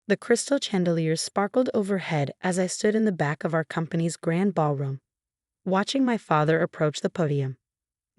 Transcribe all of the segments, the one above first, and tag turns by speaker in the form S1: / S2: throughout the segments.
S1: The crystal chandeliers sparkled overhead as I stood in the back of our company's grand ballroom, watching my father approach the podium.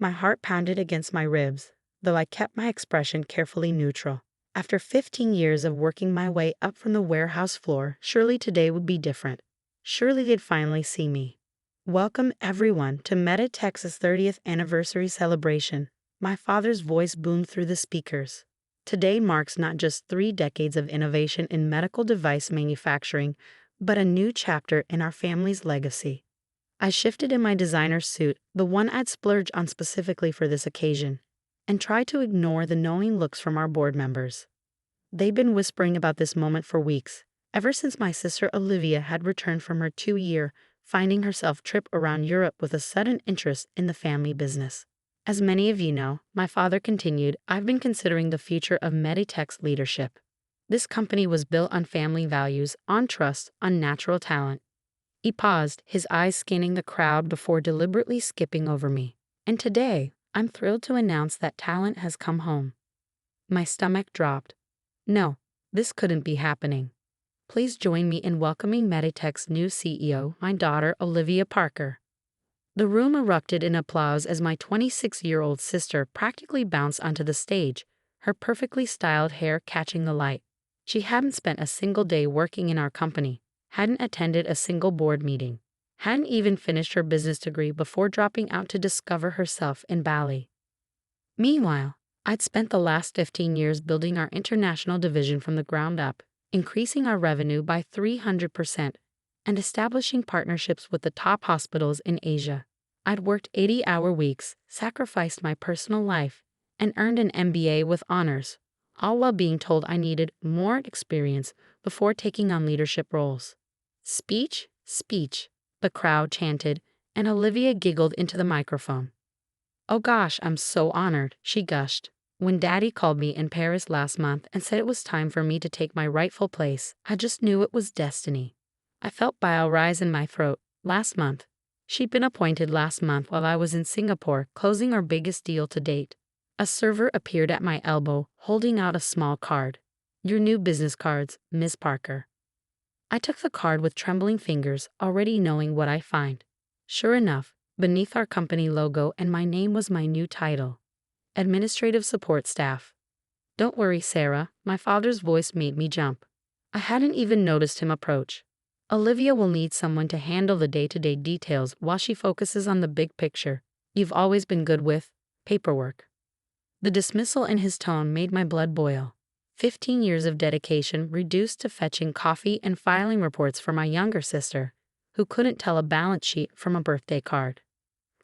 S1: My heart pounded against my ribs, though I kept my expression carefully neutral. After 15 years of working my way up from the warehouse floor, surely today would be different. Surely they'd finally see me. Welcome everyone to Meditech's 30th anniversary celebration. My father's voice boomed through the speakers. Today marks not just 3 decades of innovation in medical device manufacturing, but a new chapter in our family's legacy. I shifted in my designer suit, the one I'd splurged on specifically for this occasion, and tried to ignore the knowing looks from our board members. They'd been whispering about this moment for weeks, ever since my sister Olivia had returned from her 2-year, finding herself trip around Europe with a sudden interest in the family business. As many of you know, my father continued, I've been considering the future of Meditech's leadership. This company was built on family values, on trust, on natural talent. He paused, his eyes scanning the crowd before deliberately skipping over me. And today, I'm thrilled to announce that talent has come home. My stomach dropped. No, this couldn't be happening. Please join me in welcoming Meditech's new CEO, my daughter Olivia Parker. The room erupted in applause as my 26-year-old sister practically bounced onto the stage, her perfectly styled hair catching the light. She hadn't spent a single day working in our company, hadn't attended a single board meeting, hadn't even finished her business degree before dropping out to discover herself in Bali. Meanwhile, I'd spent the last 15 years building our international division from the ground up, increasing our revenue by 300%, and establishing partnerships with the top hospitals in Asia. I'd worked 80-hour weeks, sacrificed my personal life, and earned an MBA with honors, all while being told I needed more experience before taking on leadership roles. Speech, speech, the crowd chanted, and Olivia giggled into the microphone. Oh gosh, I'm so honored, she gushed. When Daddy called me in Paris last month and said it was time for me to take my rightful place, I just knew it was destiny. I felt bile rise in my throat. Last month. She'd been appointed last month while I was in Singapore closing our biggest deal to date. A server appeared at my elbow, holding out a small card. Your new business cards, Miss Parker. I took the card with trembling fingers, already knowing what I'd find. Sure enough, beneath our company logo and my name was my new title. Administrative Support Staff. Don't worry, Sarah, my father's voice made me jump. I hadn't even noticed him approach. Olivia will need someone to handle the day-to-day details while she focuses on the big picture. You've always been good with paperwork. The dismissal in his tone made my blood boil. 15 years of dedication reduced to fetching coffee and filing reports for my younger sister, who couldn't tell a balance sheet from a birthday card.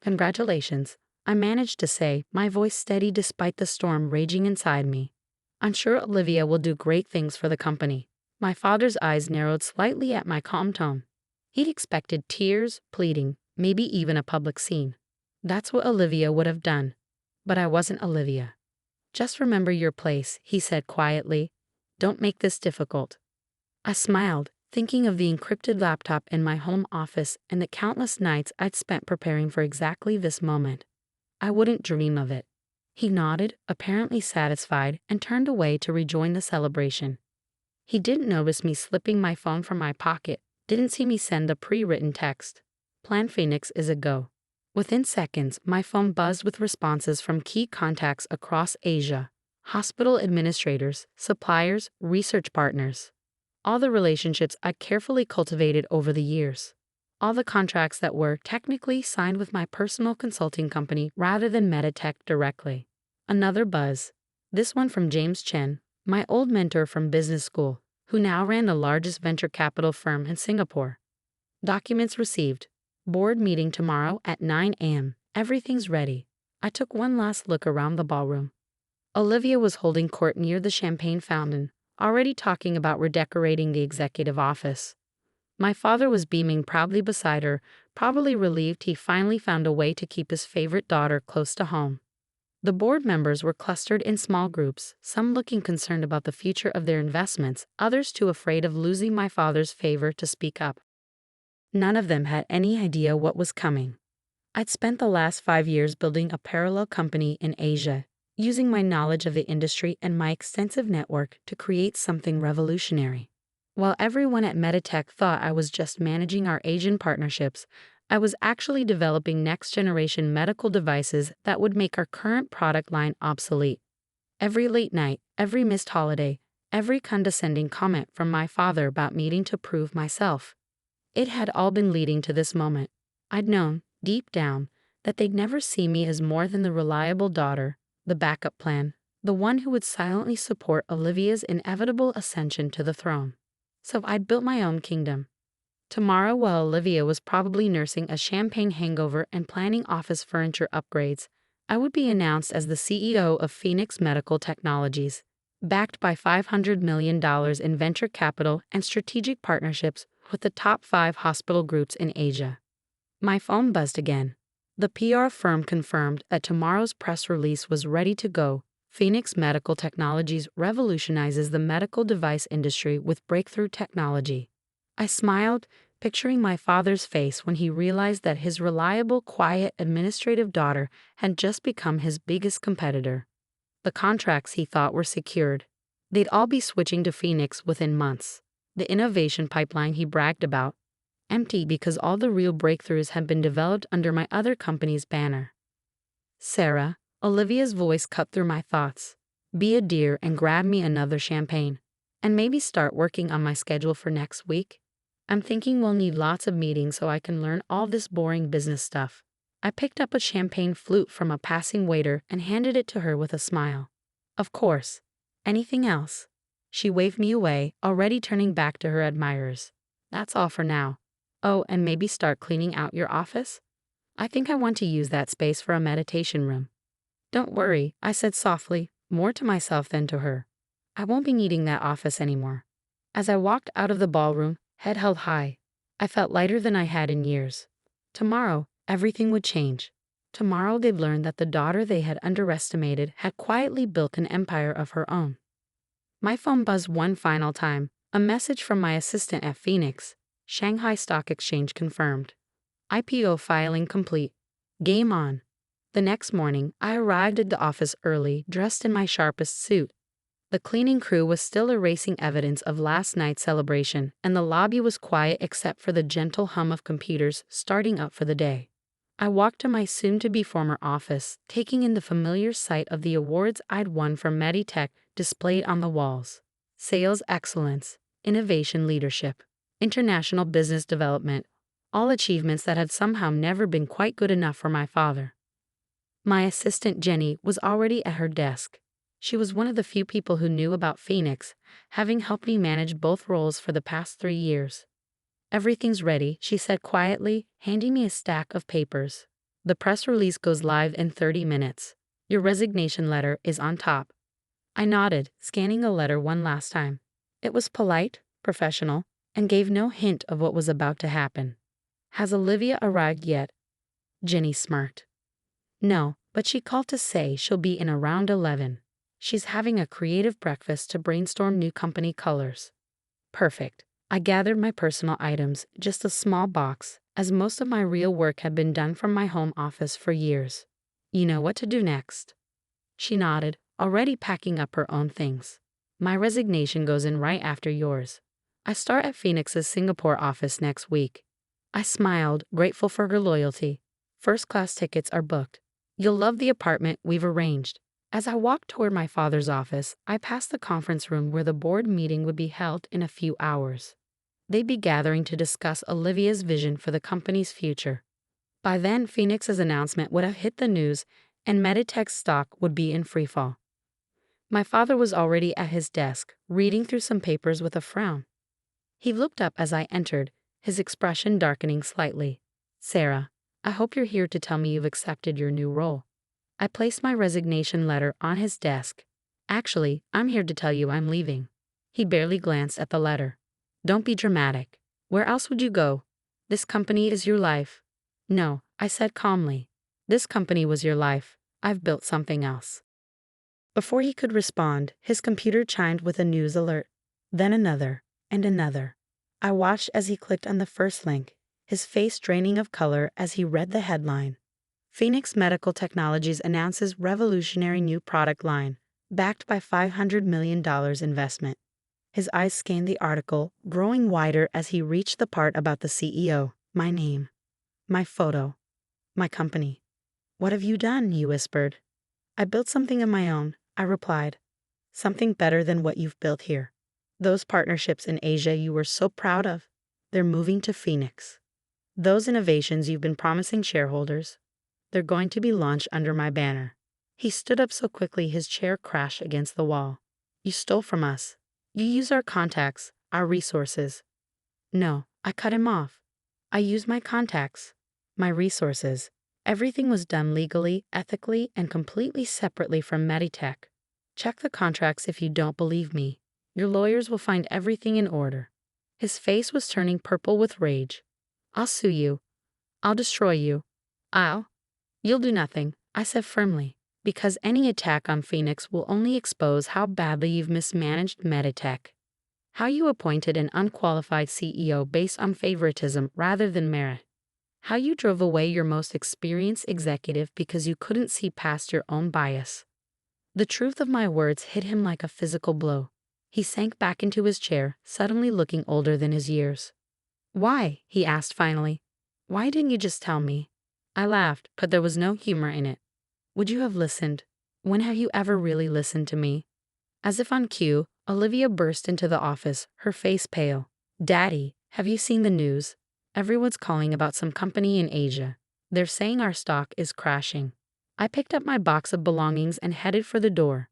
S1: Congratulations, I managed to say, my voice steady despite the storm raging inside me. I'm sure Olivia will do great things for the company. My father's eyes narrowed slightly at my calm tone. He'd expected tears, pleading, maybe even a public scene. That's what Olivia would have done. But I wasn't Olivia. Just remember your place, he said quietly. Don't make this difficult. I smiled, thinking of the encrypted laptop in my home office and the countless nights I'd spent preparing for exactly this moment. I wouldn't dream of it. He nodded, apparently satisfied, and turned away to rejoin the celebration. He didn't notice me slipping my phone from my pocket, didn't see me send the pre-written text. Plan Phoenix is a go. Within seconds, my phone buzzed with responses from key contacts across Asia, hospital administrators, suppliers, research partners. All the relationships I carefully cultivated over the years. All the contracts that were technically signed with my personal consulting company rather than Meditech directly. Another buzz. This one from James Chen, my old mentor from business school, who now ran the largest venture capital firm in Singapore. Documents received. Board meeting tomorrow at 9 a.m. Everything's ready. I took one last look around the ballroom. Olivia was holding court near the champagne fountain, already talking about redecorating the executive office. My father was beaming proudly beside her, probably relieved he finally found a way to keep his favorite daughter close to home. The board members were clustered in small groups, some looking concerned about the future of their investments, others too afraid of losing my father's favor to speak up. None of them had any idea what was coming. I'd spent the last 5 years building a parallel company in Asia, using my knowledge of the industry and my extensive network to create something revolutionary. While everyone at Meditech thought I was just managing our Asian partnerships, I was actually developing next-generation medical devices that would make our current product line obsolete. Every late night, every missed holiday, every condescending comment from my father about needing to prove myself. It had all been leading to this moment. I'd known, deep down, that they'd never see me as more than the reliable daughter, the backup plan, the one who would silently support Olivia's inevitable ascension to the throne. So I'd built my own kingdom. Tomorrow, while Olivia was probably nursing a champagne hangover and planning office furniture upgrades, I would be announced as the CEO of Phoenix Medical Technologies, backed by $500 million in venture capital and strategic partnerships with the top 5 hospital groups in Asia. My phone buzzed again. The PR firm confirmed that tomorrow's press release was ready to go. Phoenix Medical Technologies revolutionizes the medical device industry with breakthrough technology. I smiled, picturing my father's face when he realized that his reliable, quiet, administrative daughter had just become his biggest competitor. The contracts he thought were secured. They'd all be switching to Phoenix within months. The innovation pipeline he bragged about, empty because all the real breakthroughs had been developed under my other company's banner. Sarah, Olivia's voice cut through my thoughts. Be a dear and grab me another champagne. And maybe start working on my schedule for next week. I'm thinking we'll need lots of meetings so I can learn all this boring business stuff. I picked up a champagne flute from a passing waiter and handed it to her with a smile. Of course. Anything else? She waved me away, already turning back to her admirers. That's all for now. Oh, and maybe start cleaning out your office? I think I want to use that space for a meditation room. Don't worry, I said softly, more to myself than to her. I won't be needing that office anymore. As I walked out of the ballroom, head held high, I felt lighter than I had in years. Tomorrow, everything would change. Tomorrow they'd learn that the daughter they had underestimated had quietly built an empire of her own. My phone buzzed one final time, a message from my assistant at Phoenix. Shanghai Stock Exchange confirmed. IPO filing complete. Game on. The next morning, I arrived at the office early, dressed in my sharpest suit. The cleaning crew was still erasing evidence of last night's celebration, and the lobby was quiet except for the gentle hum of computers starting up for the day. I walked to my soon-to-be former office, taking in the familiar sight of the awards I'd won from Meditech displayed on the walls. Sales excellence, innovation leadership, international business development, all achievements that had somehow never been quite good enough for my father. My assistant Jenny was already at her desk. She was one of the few people who knew about Phoenix, having helped me manage both roles for the past 3 years. Everything's ready, she said quietly, handing me a stack of papers. The press release goes live in 30 minutes. Your resignation letter is on top. I nodded, scanning the letter one last time. It was polite, professional, and gave no hint of what was about to happen. Has Olivia arrived yet? Jenny smirked. No, but she called to say she'll be in around 11. She's having a creative breakfast to brainstorm new company colors. Perfect. I gathered my personal items, just a small box, as most of my real work had been done from my home office for years. You know what to do next. She nodded, already packing up her own things. My resignation goes in right after yours. I start at Phoenix's Singapore office next week. I smiled, grateful for her loyalty. First-class tickets are booked. You'll love the apartment we've arranged. As I walked toward my father's office, I passed the conference room where the board meeting would be held in a few hours. They'd be gathering to discuss Olivia's vision for the company's future. By then, Phoenix's announcement would have hit the news, and Meditech's stock would be in freefall. My father was already at his desk, reading through some papers with a frown. He looked up as I entered, his expression darkening slightly. Sarah, I hope you're here to tell me you've accepted your new role. I placed my resignation letter on his desk. Actually, I'm here to tell you I'm leaving. He barely glanced at the letter. Don't be dramatic. Where else would you go? This company is your life. No, I said calmly. This company was your life. I've built something else. Before he could respond, his computer chimed with a news alert. Then another, and another. I watched as he clicked on the first link, his face draining of color as he read the headline. Phoenix Medical Technologies announces revolutionary new product line, backed by $500 million investment. His eyes scanned the article, growing wider as he reached the part about the CEO. My name. My photo. My company. "What have you done?" you whispered. "I built something of my own," I replied. "Something better than what you've built here. Those partnerships in Asia you were so proud of, they're moving to Phoenix. Those innovations you've been promising shareholders, they're going to be launched under my banner." He stood up so quickly his chair crashed against the wall. "You stole from us. You used our contacts, our resources." "No," I cut him off. "I used my contacts, my resources. Everything was done legally, ethically, and completely separately from Meditech. Check the contracts if you don't believe me. Your lawyers will find everything in order." His face was turning purple with rage. "I'll sue you. I'll destroy you. You'll do nothing," I said firmly, "because any attack on Phoenix will only expose how badly you've mismanaged Meditech. How you appointed an unqualified CEO based on favoritism rather than merit. How you drove away your most experienced executive because you couldn't see past your own bias." The truth of my words hit him like a physical blow. He sank back into his chair, suddenly looking older than his years. "Why?" he asked finally. "Why didn't you just tell me?" I laughed, but there was no humor in it. "Would you have listened? When have you ever really listened to me?" As if on cue, Olivia burst into the office, her face pale. "Daddy, have you seen the news? Everyone's calling about some company in Asia. They're saying our stock is crashing." I picked up my box of belongings and headed for the door.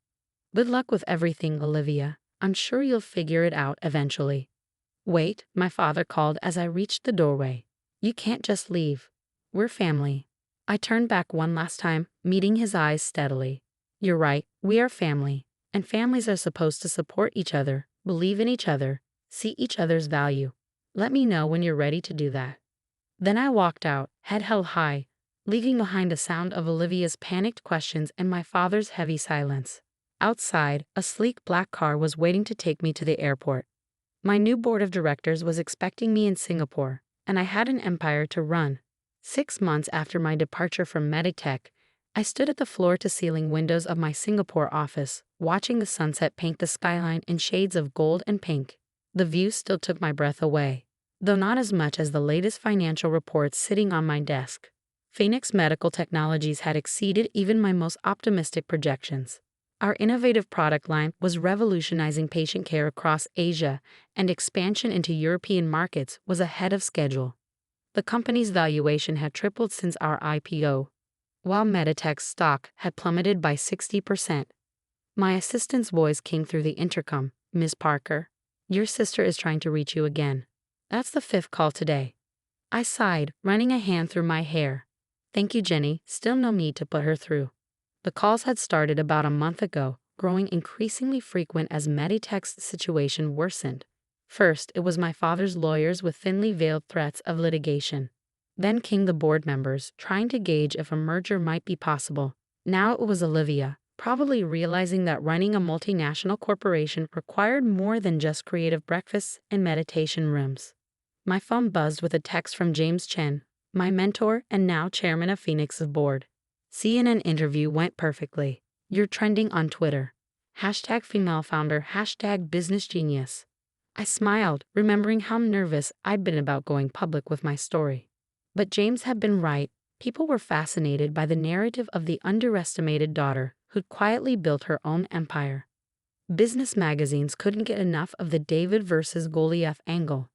S1: "Good luck with everything, Olivia. I'm sure you'll figure it out eventually." "Wait," my father called as I reached the doorway. "You can't just leave. We're family." I turned back one last time, meeting his eyes steadily. "You're right, we are family. And families are supposed to support each other, believe in each other, see each other's value. Let me know when you're ready to do that." Then I walked out, head held high, leaving behind the sound of Olivia's panicked questions and my father's heavy silence. Outside, a sleek black car was waiting to take me to the airport. My new board of directors was expecting me in Singapore, and I had an empire to run. 6 months after my departure from Meditech, I stood at the floor-to-ceiling windows of my Singapore office, watching the sunset paint the skyline in shades of gold and pink. The view still took my breath away, though not as much as the latest financial reports sitting on my desk. Phoenix Medical Technologies had exceeded even my most optimistic projections. Our innovative product line was revolutionizing patient care across Asia, and expansion into European markets was ahead of schedule. The company's valuation had tripled since our IPO, while Meditech's stock had plummeted by 60%. My assistant's voice came through the intercom. "Ms. Parker, your sister is trying to reach you again. That's the 5th call today." I sighed, running a hand through my hair. "Thank you, Jenny. Still no need to put her through." The calls had started about a month ago, growing increasingly frequent as Meditech's situation worsened. First, it was my father's lawyers with thinly veiled threats of litigation. Then came the board members, trying to gauge if a merger might be possible. Now it was Olivia, probably realizing that running a multinational corporation required more than just creative breakfasts and meditation rooms. My phone buzzed with a text from James Chen, my mentor and now chairman of Phoenix's board. "CNN interview went perfectly. You're trending on Twitter. #female founder, #business genius." I smiled, remembering how nervous I'd been about going public with my story. But James had been right. People were fascinated by the narrative of the underestimated daughter who'd quietly built her own empire. Business magazines couldn't get enough of the David versus Goliath angle.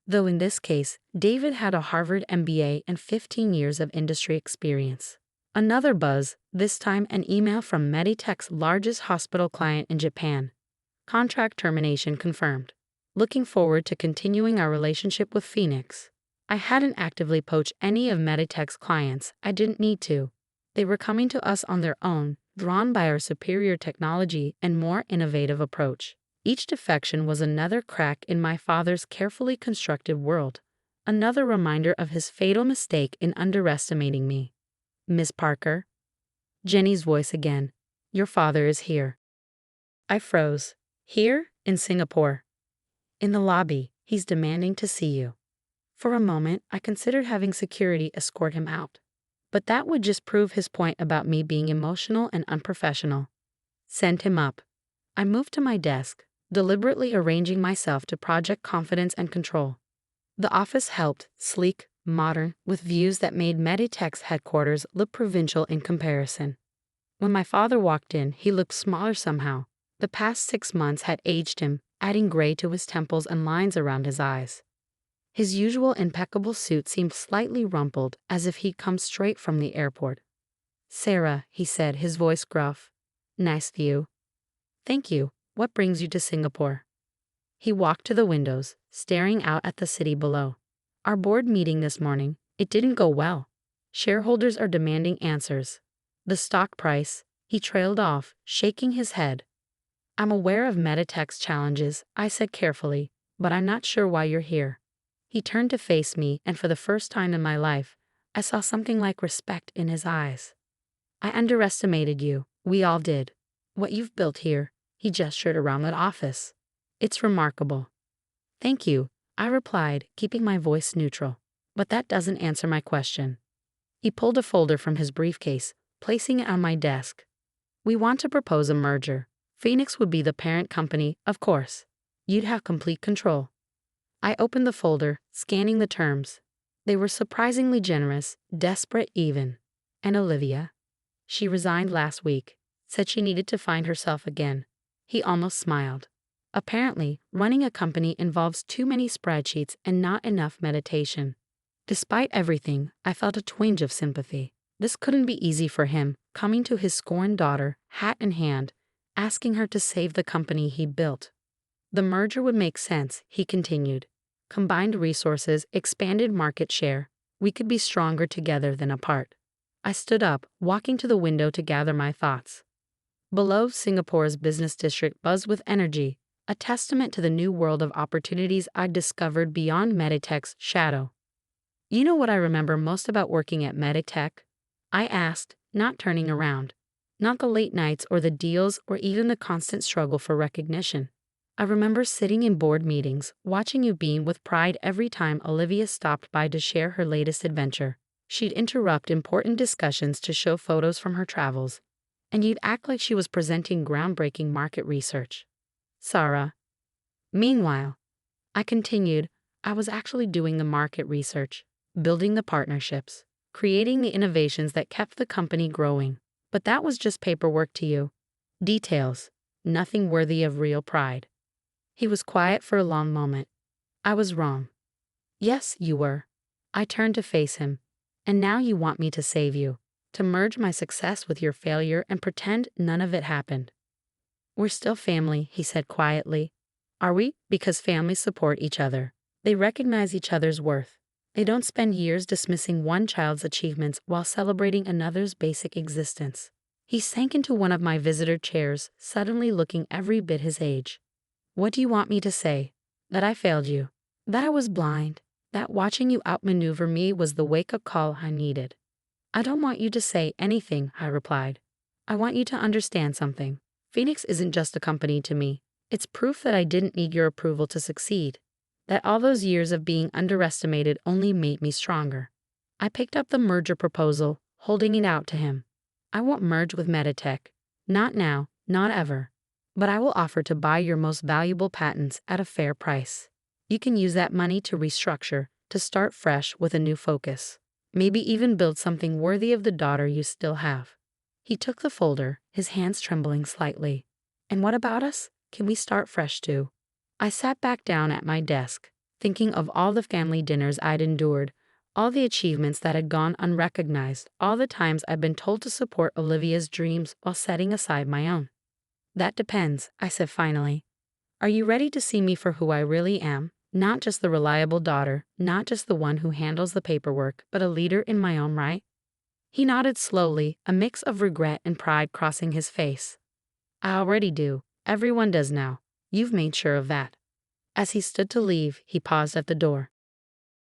S1: Though in this case, David had a Harvard MBA and 15 years of industry experience. Another buzz, this time an email from Meditech's largest hospital client in Japan. "Contract termination confirmed. Looking forward to continuing our relationship with Phoenix." I hadn't actively poached any of Meditech's clients. I didn't need to. They were coming to us on their own, drawn by our superior technology and more innovative approach. Each defection was another crack in my father's carefully constructed world, another reminder of his fatal mistake in underestimating me. "Miss Parker?" Jenny's voice again. "Your father is here." I froze. "Here? In Singapore?" "In the lobby. He's demanding to see you." For a moment, I considered having security escort him out. But that would just prove his point about me being emotional and unprofessional. "Send him up." I moved to my desk, deliberately arranging myself to project confidence and control. The office helped, sleek, modern, with views that made Meditech's headquarters look provincial in comparison. When my father walked in, he looked smaller somehow. The past 6 months had aged him, adding gray to his temples and lines around his eyes. His usual impeccable suit seemed slightly rumpled, as if he'd come straight from the airport. "Sarah," he said, his voice gruff. "Nice view." "Thank you. What brings you to Singapore?" He walked to the windows, staring out at the city below. "Our board meeting this morning, it didn't go well. Shareholders are demanding answers. The stock price," he trailed off, shaking his head. "I'm aware of Meditech's challenges," I said carefully, "but I'm not sure why you're here." He turned to face me, and for the first time in my life, I saw something like respect in his eyes. "I underestimated you. We all did. What you've built here," he gestured around the office. "It's remarkable." "Thank you," I replied, keeping my voice neutral. "But that doesn't answer my question." He pulled a folder from his briefcase, placing it on my desk. "We want to propose a merger. Phoenix would be the parent company, of course. You'd have complete control." I opened the folder, scanning the terms. They were surprisingly generous, desperate even. "And Olivia? She resigned last week, said she needed to find herself again." He almost smiled. "Apparently, running a company involves too many spreadsheets and not enough meditation." Despite everything, I felt a twinge of sympathy. This couldn't be easy for him, coming to his scorned daughter, hat in hand, asking her to save the company he built. "The merger would make sense," he continued. "Combined resources, expanded market share. We could be stronger together than apart." I stood up, walking to the window to gather my thoughts. Below, Singapore's business district buzzed with energy, a testament to the new world of opportunities I'd discovered beyond Meditech's shadow. "You know what I remember most about working at Meditech?" I asked, not turning around. "Not the late nights or the deals or even the constant struggle for recognition. I remember sitting in board meetings, watching you beam with pride every time Olivia stopped by to share her latest adventure. She'd interrupt important discussions to show photos from her travels, and you'd act like she was presenting groundbreaking market research." "Sarah." "Meanwhile," I continued, "I was actually doing the market research, building the partnerships, creating the innovations that kept the company growing. But that was just paperwork to you. Details, nothing worthy of real pride." He was quiet for a long moment. "I was wrong." "Yes, you were." I turned to face him. "And now you want me to save you, to merge my success with your failure and pretend none of it happened." "We're still family," he said quietly. "Are we?" "Because families support each other. They recognize each other's worth. They don't spend years dismissing one child's achievements while celebrating another's basic existence." He sank into one of my visitor chairs, suddenly looking every bit his age. "What do you want me to say? That I failed you? That I was blind? That watching you outmaneuver me was the wake-up call I needed?" "I don't want you to say anything," I replied. "I want you to understand something. Phoenix isn't just a company to me. It's proof that I didn't need your approval to succeed. That all those years of being underestimated only made me stronger." I picked up the merger proposal, holding it out to him. "I won't merge with Meditech. Not now, not ever. But I will offer to buy your most valuable patents at a fair price. You can use that money to restructure, to start fresh with a new focus. Maybe even build something worthy of the daughter you still have." He took the folder, his hands trembling slightly. "And what about us? Can we start fresh too?" I sat back down at my desk, thinking of all the family dinners I'd endured, all the achievements that had gone unrecognized, all the times I'd been told to support Olivia's dreams while setting aside my own. "That depends," I said finally. "Are you ready to see me for who I really am? Not just the reliable daughter, not just the one who handles the paperwork, but a leader in my own right?" He nodded slowly, a mix of regret and pride crossing his face. "I already do. Everyone does now. You've made sure of that." As he stood to leave, he paused at the door.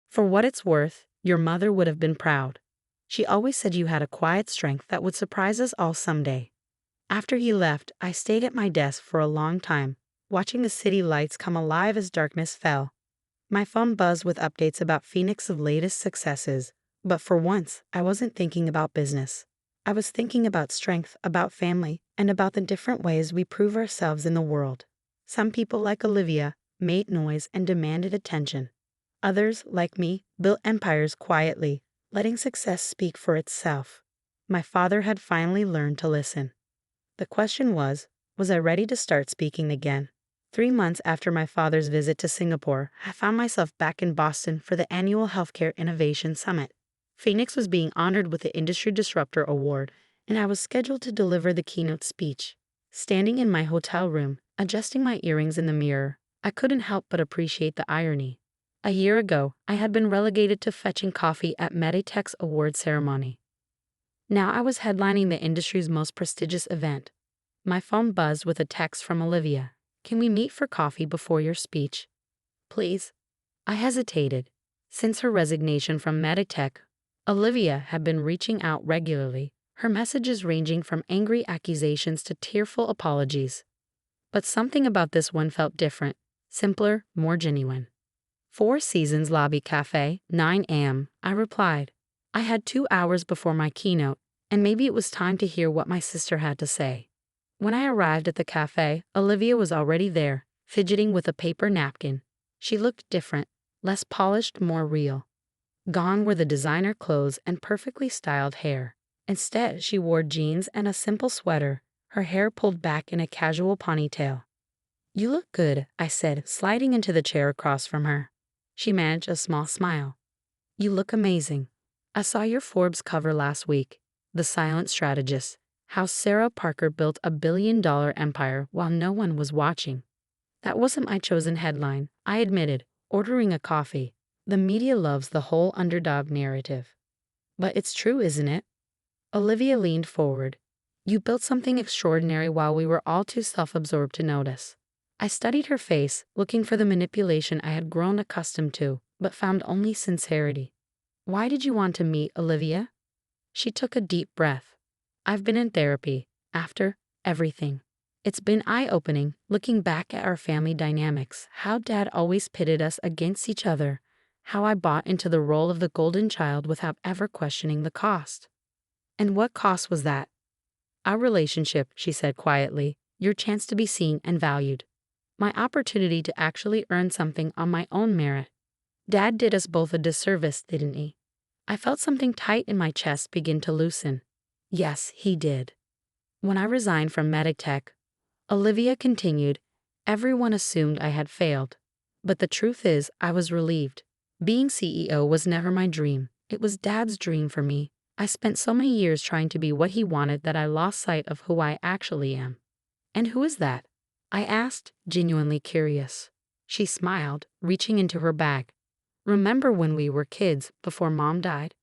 S1: "For what it's worth, your mother would have been proud. She always said you had a quiet strength that would surprise us all someday." After he left, I stayed at my desk for a long time, watching the city lights come alive as darkness fell. My phone buzzed with updates about Phoenix's latest successes, but for once, I wasn't thinking about business. I was thinking about strength, about family, and about the different ways we prove ourselves in the world. Some people, like Olivia, made noise and demanded attention. Others, like me, built empires quietly, letting success speak for itself. My father had finally learned to listen. The question was I ready to start speaking again? 3 months after my father's visit to Singapore, I found myself back in Boston for the annual Healthcare Innovation Summit. Phoenix was being honored with the Industry Disruptor Award, and I was scheduled to deliver the keynote speech. Standing in my hotel room, adjusting my earrings in the mirror, I couldn't help but appreciate the irony. A year ago, I had been relegated to fetching coffee at Meditech's award ceremony. Now I was headlining the industry's most prestigious event. My phone buzzed with a text from Olivia. "Can we meet for coffee before your speech?" "Please." I hesitated. Since her resignation from Meditech, Olivia had been reaching out regularly, her messages ranging from angry accusations to tearful apologies. But something about this one felt different, simpler, more genuine. "Four Seasons Lobby Cafe, 9 a.m., I replied. I had 2 hours before my keynote, and maybe it was time to hear what my sister had to say. When I arrived at the cafe, Olivia was already there, fidgeting with a paper napkin. She looked different, less polished, more real. Gone were the designer clothes and perfectly styled hair. Instead, she wore jeans and a simple sweater, her hair pulled back in a casual ponytail. "You look good," I said, sliding into the chair across from her. She managed a small smile. "You look amazing. I saw your Forbes cover last week. The Silent Strategist. How Sarah Parker built a billion-dollar empire while no one was watching." That wasn't my chosen headline, I admitted, ordering a coffee. The media loves the whole underdog narrative. "But it's true, isn't it?" Olivia leaned forward. "You built something extraordinary while we were all too self-absorbed to notice." I studied her face, looking for the manipulation I had grown accustomed to, but found only sincerity. "Why did you want to meet, Olivia?" She took a deep breath. "I've been in therapy, after everything. It's been eye-opening, looking back at our family dynamics, how Dad always pitted us against each other, how I bought into the role of the golden child without ever questioning the cost." "And what cost was that?" "Our relationship," she said quietly, "your chance to be seen and valued. My opportunity to actually earn something on my own merit. Dad did us both a disservice, didn't he?" I felt something tight in my chest begin to loosen. Yes, he did. "When I resigned from Meditech," Olivia continued, "everyone assumed I had failed. But the truth is, I was relieved. Being CEO was never my dream. It was Dad's dream for me. I spent so many years trying to be what he wanted that I lost sight of who I actually am." "And who is that?" I asked, genuinely curious. She smiled, reaching into her bag. "Remember when we were kids, before Mom died?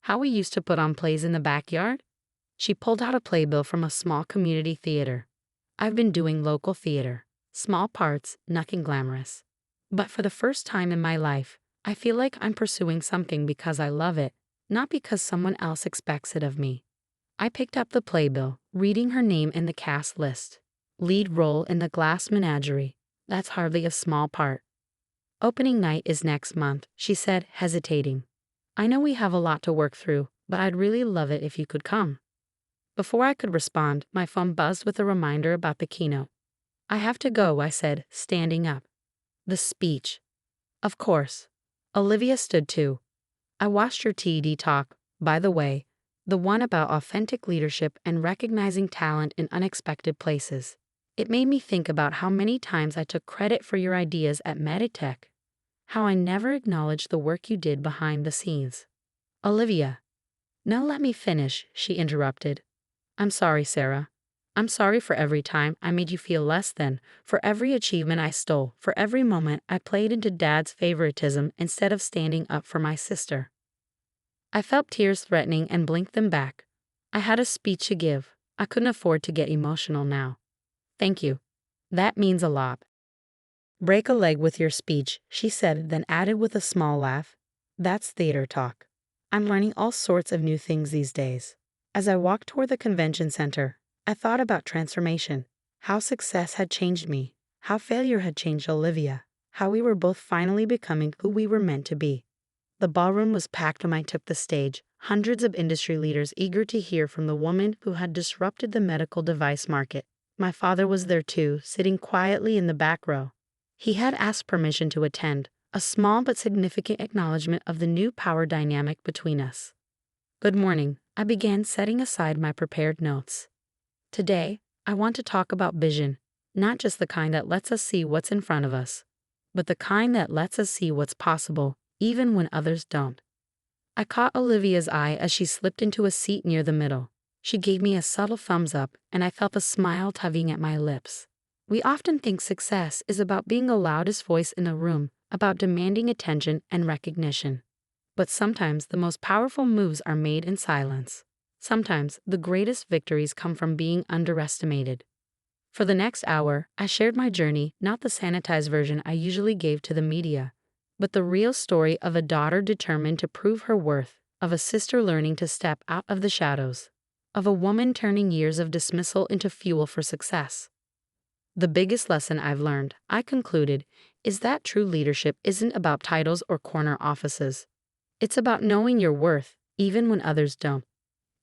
S1: How we used to put on plays in the backyard?" She pulled out a playbill from a small community theater. "I've been doing local theater. Small parts, nothing glamorous. But for the first time in my life, I feel like I'm pursuing something because I love it, not because someone else expects it of me." I picked up the playbill, reading her name in the cast list. Lead role in The Glass Menagerie. That's hardly a small part. "Opening night is next month," she said, hesitating. "I know we have a lot to work through, but I'd really love it if you could come." Before I could respond, my phone buzzed with a reminder about the keynote. "I have to go," I said, standing up. "The speech." "Of course." Olivia stood too. "I watched your TED talk, by the way, the one about authentic leadership and recognizing talent in unexpected places. It made me think about how many times I took credit for your ideas at Meditech. How I never acknowledged the work you did behind the scenes." "Olivia." "No, let me finish," she interrupted. "I'm sorry, Sarah. I'm sorry for every time I made you feel less than, for every achievement I stole, for every moment I played into Dad's favoritism instead of standing up for my sister." I felt tears threatening and blinked them back. I had a speech to give. I couldn't afford to get emotional now. "Thank you. That means a lot." "Break a leg with your speech," she said, then added with a small laugh. "That's theater talk. I'm learning all sorts of new things these days." As I walked toward the convention center, I thought about transformation, how success had changed me, how failure had changed Olivia, how we were both finally becoming who we were meant to be. The ballroom was packed when I took the stage, hundreds of industry leaders eager to hear from the woman who had disrupted the medical device market. My father was there too, sitting quietly in the back row. He had asked permission to attend, a small but significant acknowledgement of the new power dynamic between us. Good morning, I began, setting aside my prepared notes. Today, I want to talk about vision, not just the kind that lets us see what's in front of us, but the kind that lets us see what's possible, even when others don't. I caught Olivia's eye as she slipped into a seat near the middle. She gave me a subtle thumbs up, and I felt a smile tugging at my lips. We often think success is about being the loudest voice in the room, about demanding attention and recognition. But sometimes the most powerful moves are made in silence. Sometimes the greatest victories come from being underestimated. For the next hour, I shared my journey, not the sanitized version I usually gave to the media, but the real story of a daughter determined to prove her worth, of a sister learning to step out of the shadows, of a woman turning years of dismissal into fuel for success. The biggest lesson I've learned, I concluded, is that true leadership isn't about titles or corner offices. It's about knowing your worth, even when others don't.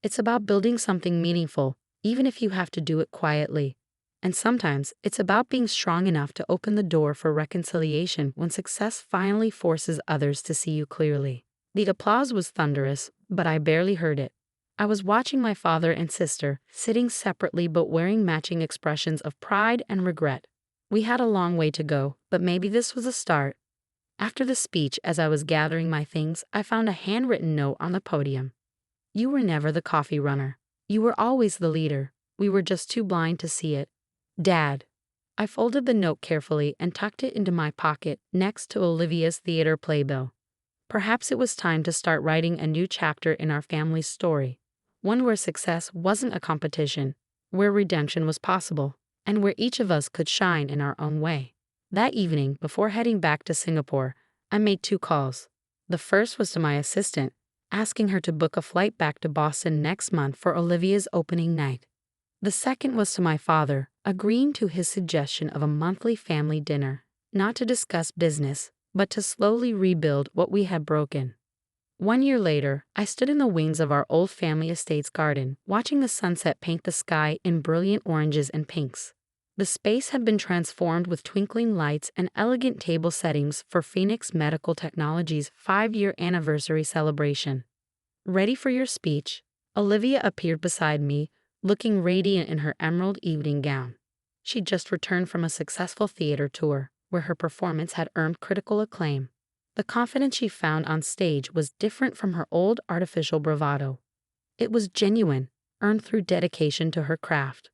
S1: It's about building something meaningful, even if you have to do it quietly. And sometimes it's about being strong enough to open the door for reconciliation when success finally forces others to see you clearly. The applause was thunderous, but I barely heard it. I was watching my father and sister, sitting separately but wearing matching expressions of pride and regret. We had a long way to go, but maybe this was a start. After the speech, as I was gathering my things, I found a handwritten note on the podium. You were never the coffee runner. You were always the leader. We were just too blind to see it. Dad. I folded the note carefully and tucked it into my pocket next to Olivia's theater playbill. Perhaps it was time to start writing a new chapter in our family's story, one where success wasn't a competition, where redemption was possible, and where each of us could shine in our own way. That evening, before heading back to Singapore, I made 2 calls. The first was to my assistant, asking her to book a flight back to Boston next month for Olivia's opening night. The second was to my father, agreeing to his suggestion of a monthly family dinner, not to discuss business, but to slowly rebuild what we had broken. 1 year later, I stood in the wings of our old family estate's garden, watching the sunset paint the sky in brilliant oranges and pinks. The space had been transformed with twinkling lights and elegant table settings for Phoenix Medical Technology's 5-year anniversary celebration. Ready for your speech? Olivia appeared beside me, looking radiant in her emerald evening gown. She'd just returned from a successful theater tour, where her performance had earned critical acclaim. The confidence she found on stage was different from her old artificial bravado. It was genuine, earned through dedication to her craft.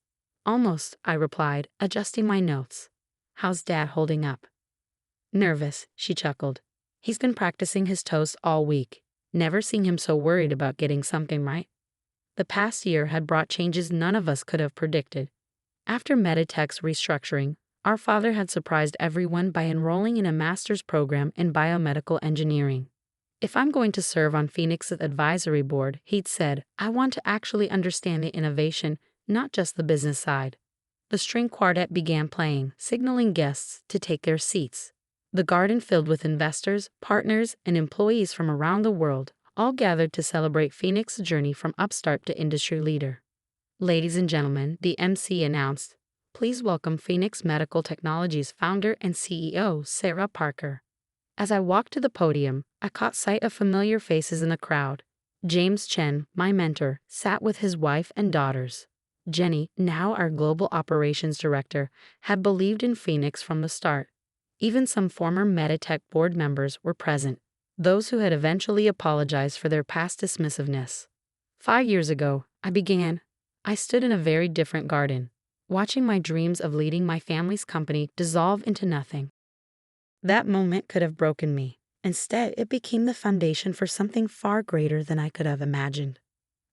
S1: Almost, I replied, adjusting my notes. How's Dad holding up? Nervous, she chuckled. He's been practicing his toast all week. Never seen him so worried about getting something right. The past year had brought changes none of us could have predicted. After Meditech's restructuring, our father had surprised everyone by enrolling in a master's program in biomedical engineering. If I'm going to serve on Phoenix's advisory board, he'd said, I want to actually understand the innovation, not just the business side. The string quartet began playing, signaling guests to take their seats. The garden filled with investors, partners, and employees from around the world, all gathered to celebrate Phoenix's journey from upstart to industry leader. Ladies and gentlemen, the MC announced, please welcome Phoenix Medical Technology's founder and CEO, Sarah Parker. As I walked to the podium, I caught sight of familiar faces in the crowd. James Chen, my mentor, sat with his wife and daughters. Jenny, now our Global Operations Director, had believed in Phoenix from the start. Even some former Meditech board members were present, those who had eventually apologized for their past dismissiveness. 5 years ago, I stood in a very different garden, watching my dreams of leading my family's company dissolve into nothing. That moment could have broken me. Instead, it became the foundation for something far greater than I could have imagined.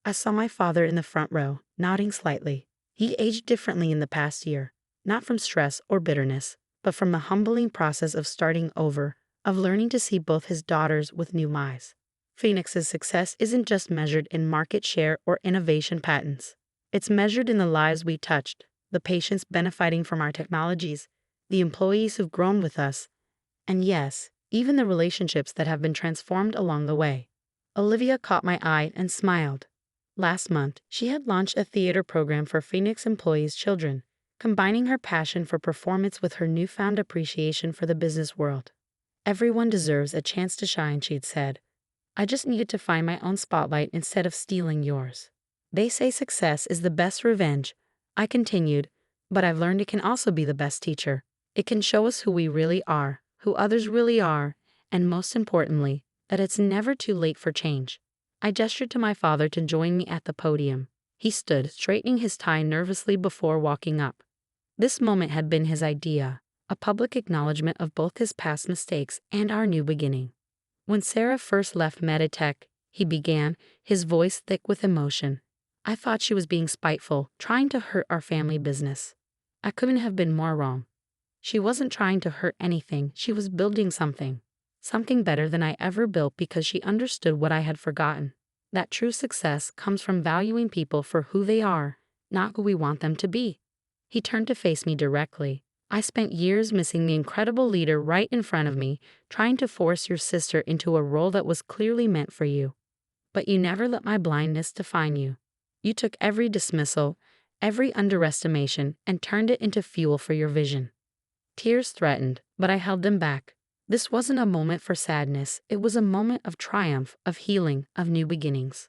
S1: I saw my father in the front row, nodding slightly. He aged differently in the past year, not from stress or bitterness, but from the humbling process of starting over, of learning to see both his daughters with new eyes. Phoenix's success isn't just measured in market share or innovation patents. It's measured in the lives we touched, the patients benefiting from our technologies, the employees who've grown with us, and yes, even the relationships that have been transformed along the way. Olivia caught my eye and smiled. Last month, she had launched a theater program for Phoenix employees' children. combining her passion for performance with her newfound appreciation for the business world. Everyone deserves a chance to shine, she'd said. I just needed to find my own spotlight instead of stealing yours. They say success is the best revenge, I continued, but I've learned it can also be the best teacher. It can show us who we really are, who others really are, and most importantly, that it's never too late for change. I gestured to my father to join me at the podium. He stood, straightening his tie nervously before walking up. This moment had been his idea, a public acknowledgement of both his past mistakes and our new beginning. When Sarah first left Meditech, he began, his voice thick with emotion. I thought she was being spiteful, trying to hurt our family business. I couldn't have been more wrong. She wasn't trying to hurt anything, she was building something. Something better than I ever built because she understood what I had forgotten. That true success comes from valuing people for who they are, not who we want them to be. He turned to face me directly. I spent years missing the incredible leader right in front of me, trying to force your sister into a role that was clearly meant for you. But you never let my blindness define you. You took every dismissal, every underestimation, and turned it into fuel for your vision. Tears threatened, but I held them back. This wasn't a moment for sadness, it was a moment of triumph, of healing, of new beginnings.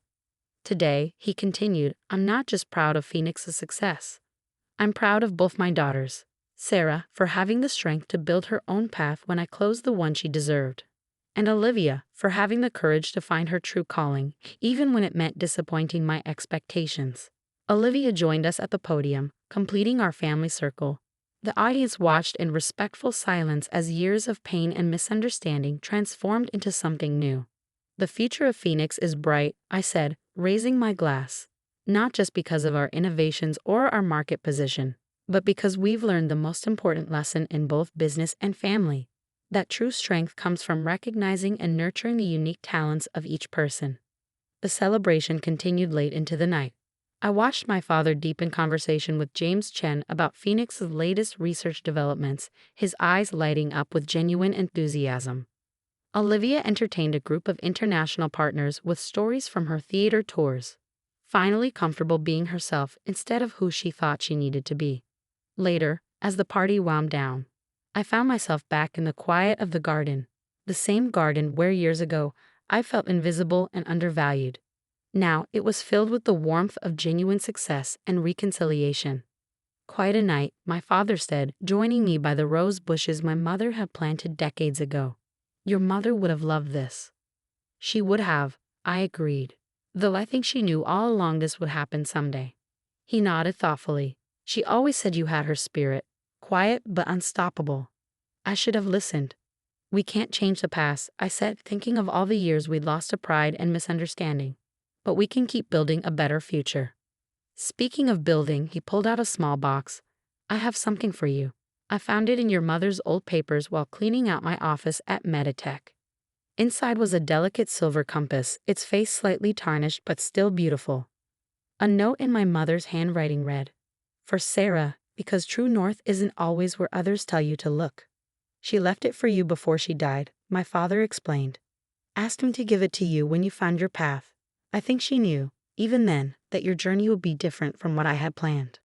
S1: Today, he continued, I'm not just proud of Phoenix's success. I'm proud of both my daughters. Sarah, for having the strength to build her own path when I closed the one she deserved. And Olivia, for having the courage to find her true calling, even when it meant disappointing my expectations. Olivia joined us at the podium, completing our family circle. The audience watched in respectful silence as years of pain and misunderstanding transformed into something new. The future of Phoenix is bright, I said, raising my glass. Not just because of our innovations or our market position, but because we've learned the most important lesson in both business and family. That true strength comes from recognizing and nurturing the unique talents of each person. The celebration continued late into the night. I watched my father deep in conversation with James Chen about Phoenix's latest research developments, his eyes lighting up with genuine enthusiasm. Olivia entertained a group of international partners with stories from her theater tours, finally comfortable being herself instead of who she thought she needed to be. Later, as the party wound down, I found myself back in the quiet of the garden, the same garden where years ago I felt invisible and undervalued. Now it was filled with the warmth of genuine success and reconciliation. Quite a night, my father said, joining me by the rose bushes my mother had planted decades ago. Your mother would have loved this. She would have, I agreed, though I think she knew all along this would happen someday. He nodded thoughtfully. She always said you had her spirit, quiet but unstoppable. I should have listened. We can't change the past, I said, thinking of all the years we'd lost to pride and misunderstanding. But we can keep building a better future. Speaking of building, he pulled out a small box. I have something for you. I found it in your mother's old papers while cleaning out my office at Meditech. Inside was a delicate silver compass, its face slightly tarnished but still beautiful. A note in my mother's handwriting read, For Sarah, because true north isn't always where others tell you to look. She left it for you before she died, my father explained. Asked me to give it to you when you found your path. I think she knew, even then, that your journey would be different from what I had planned.